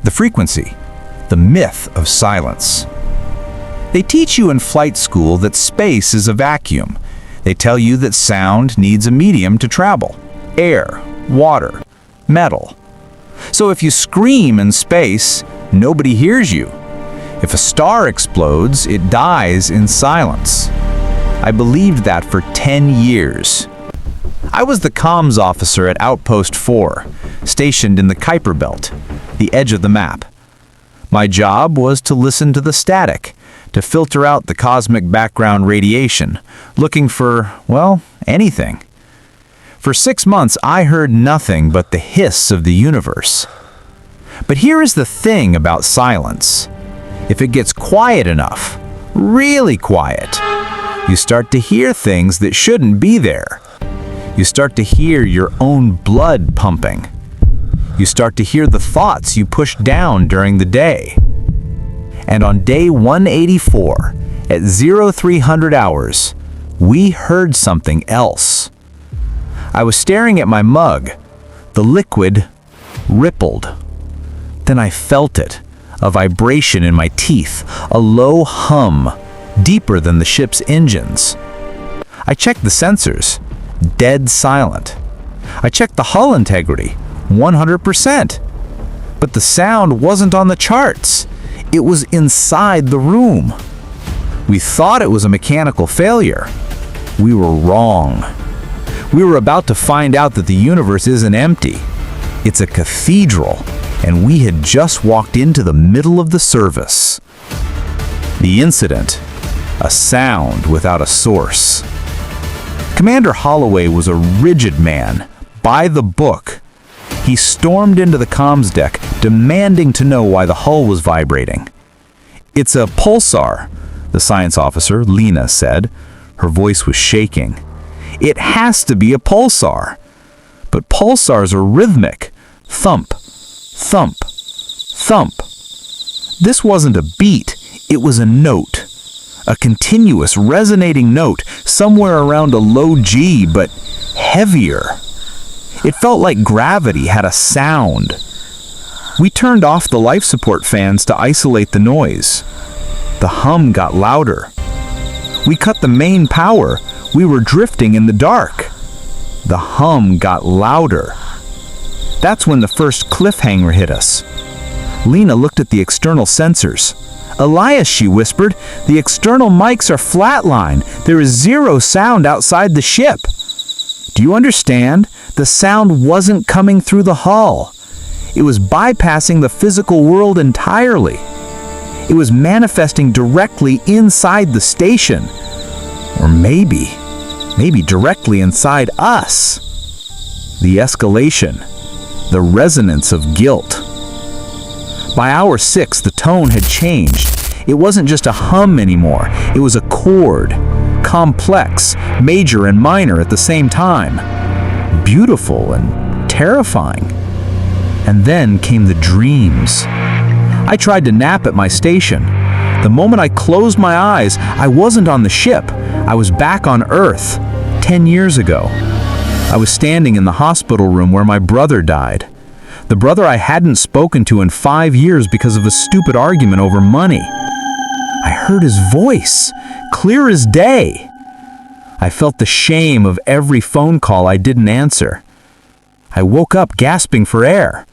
The frequency, the myth of silence. They teach you in flight school that space is a vacuum. They tell you that sound needs a medium to travel: air, water, metal. So if you scream in space, nobody hears you. If a star explodes, it dies in silence. I believed that for 10 years. I was the comms officer at Outpost 4, stationed in the Kuiper Belt, the edge of the map. My job was to listen to the static, to filter out the cosmic background radiation, looking for, well, anything. For 6 months, I heard nothing but the hiss of the universe. But here is the thing about silence. If it gets quiet enough, really quiet, you start to hear things that shouldn't be there. You start to hear your own blood pumping. You start to hear the thoughts you pushed down during the day. And on day 184, at 0300 hours, we heard something else. I was staring at my mug. The liquid rippled. Then I felt it, a vibration in my teeth, a low hum, deeper than the ship's engines. I checked the sensors, dead silent. I checked the hull integrity, 100%. But the sound wasn't on the charts. It was inside the room. We thought it was a mechanical failure. We were wrong. We were about to find out that the universe isn't empty. It's a cathedral, and we had just walked into the middle of the service. The incident, a sound without a source. Commander Halloway was a rigid man, by the book. He stormed into the comms deck, demanding to know why the hull was vibrating. "It's a pulsar," the science officer, Lena, said. Her voice was shaking. "It has to be a pulsar." But pulsars are rhythmic. Thump, thump, thump. This wasn't a beat, it was a note. A continuous, resonating note, somewhere around a low G, but heavier. It felt like gravity had a sound. We turned off the life support fans to isolate the noise. The hum got louder. We cut the main power. We were drifting in the dark. The hum got louder. That's when the first cliffhanger hit us. Lena looked at the external sensors. "Elias," she whispered, "the external mics are flatline. There is zero sound outside the ship." Do you understand? The sound wasn't coming through the hull. It was bypassing the physical world entirely. It was manifesting directly inside the station. Or maybe directly inside us. The escalation, the resonance of guilt. By hour 6, the tone had changed. It wasn't just a hum anymore. It was a chord, complex, major and minor at the same time. Beautiful and terrifying. And then came the dreams. I tried to nap at my station. The moment I closed my eyes, I wasn't on the ship. I was back on Earth, 10 years ago. I was standing in the hospital room where my brother died. The brother I hadn't spoken to in 5 years because of a stupid argument over money. I heard his voice, clear as day. I felt the shame of every phone call I didn't answer. I woke up gasping for air.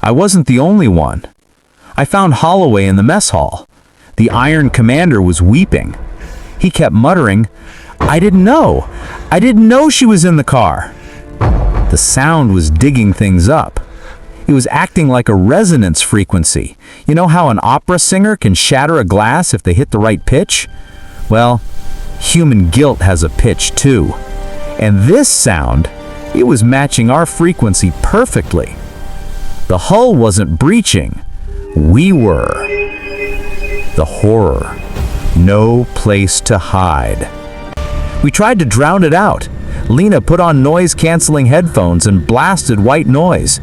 I wasn't the only one. I found Halloway in the mess hall. The Iron Commander was weeping. He kept muttering, "I didn't know. I didn't know she was in the car." The sound was digging things up. It was acting like a resonance frequency. You know how an opera singer can shatter a glass if they hit the right pitch? Well, human guilt has a pitch too. And this sound, it was matching our frequency perfectly. The hull wasn't breaching. We were. The horror. No place to hide. We tried to drown it out. Lena put on noise-canceling headphones and blasted white noise.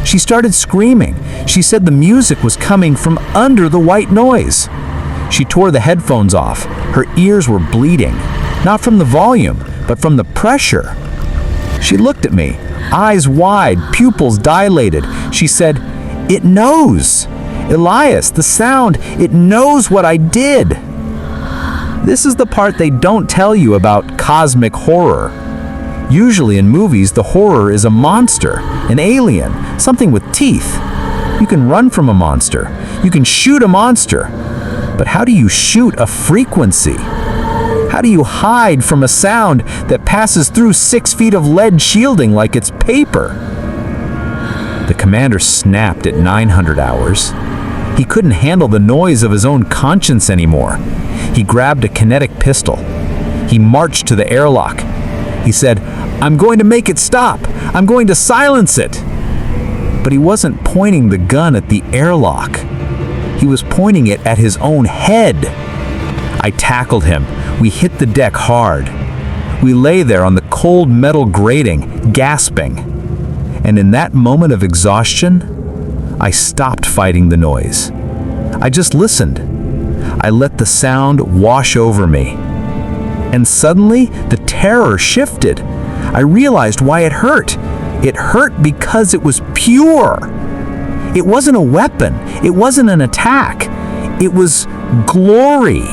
She started screaming. She said the music was coming from under the white noise. She tore the headphones off. Her ears were bleeding, not from the volume, but from the pressure. She looked at me, eyes wide, pupils dilated. She said, It knows. Elias, the sound, it knows what I did. This is the part they don't tell you about cosmic horror. Usually in movies, the horror is a monster, an alien, something with teeth. You can run from a monster. You can shoot a monster. But how do you shoot a frequency? How do you hide from a sound that passes through 6 feet of lead shielding like it's paper? The commander snapped at 900 hours. He couldn't handle the noise of his own conscience anymore. He grabbed a kinetic pistol. He marched to the airlock. He said, "I'm going to make it stop. I'm going to silence it." But he wasn't pointing the gun at the airlock. He was pointing it at his own head. I tackled him. We hit the deck hard. We lay there on the cold metal grating, gasping. And in that moment of exhaustion, I stopped fighting the noise. I just listened. I let the sound wash over me. And suddenly, the terror shifted. I realized why it hurt. It hurt because it was pure. It wasn't a weapon. It wasn't an attack. It was glory.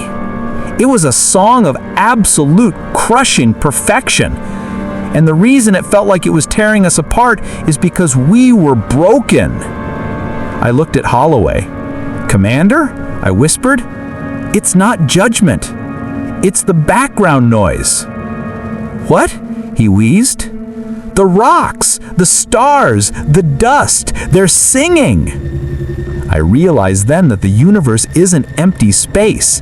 It was a song of absolute crushing perfection. And the reason it felt like it was tearing us apart is because we were broken. I looked at Halloway. "Commander?" I whispered. "It's not judgment. It's the background noise." "What?" he wheezed. "The rocks, the stars, the dust, they're singing." I realized then that the universe isn't empty space.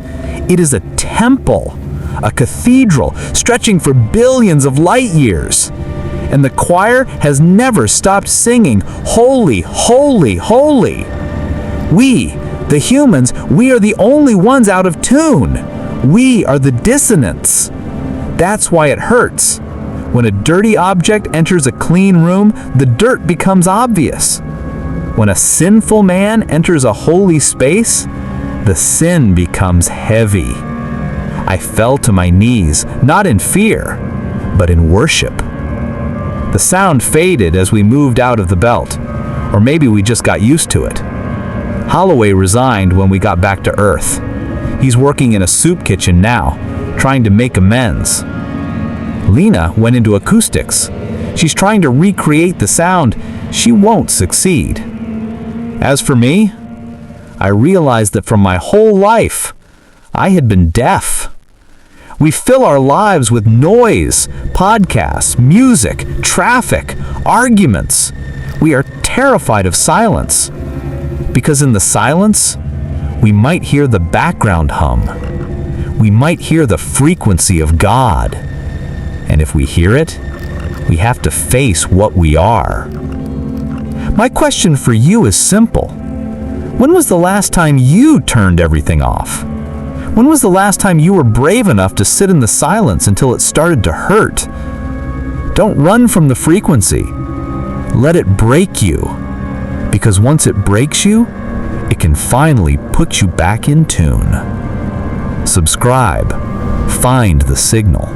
It is a temple, a cathedral stretching for billions of light years. And the choir has never stopped singing, "Holy, holy, holy." We, the humans, we are the only ones out of tune. We are the dissonance. That's why it hurts. When a dirty object enters a clean room, the dirt becomes obvious. When a sinful man enters a holy space, the sin becomes heavy. I fell to my knees, not in fear, but in worship. The sound faded as we moved out of the belt, or maybe we just got used to it. Halloway resigned when we got back to Earth. He's working in a soup kitchen now, trying to make amends. Lena went into acoustics. She's trying to recreate the sound. She won't succeed. As for me, I realized that from my whole life, I had been deaf. We fill our lives with noise, podcasts, music, traffic, arguments. We are terrified of silence, because in the silence, we might hear the background hum. We might hear the frequency of God. And if we hear it, we have to face what we are. My question for you is simple. When was the last time you turned everything off? When was the last time you were brave enough to sit in the silence until it started to hurt? Don't run from the frequency. Let it break you. Because once it breaks you, it can finally put you back in tune. Subscribe. Find the signal.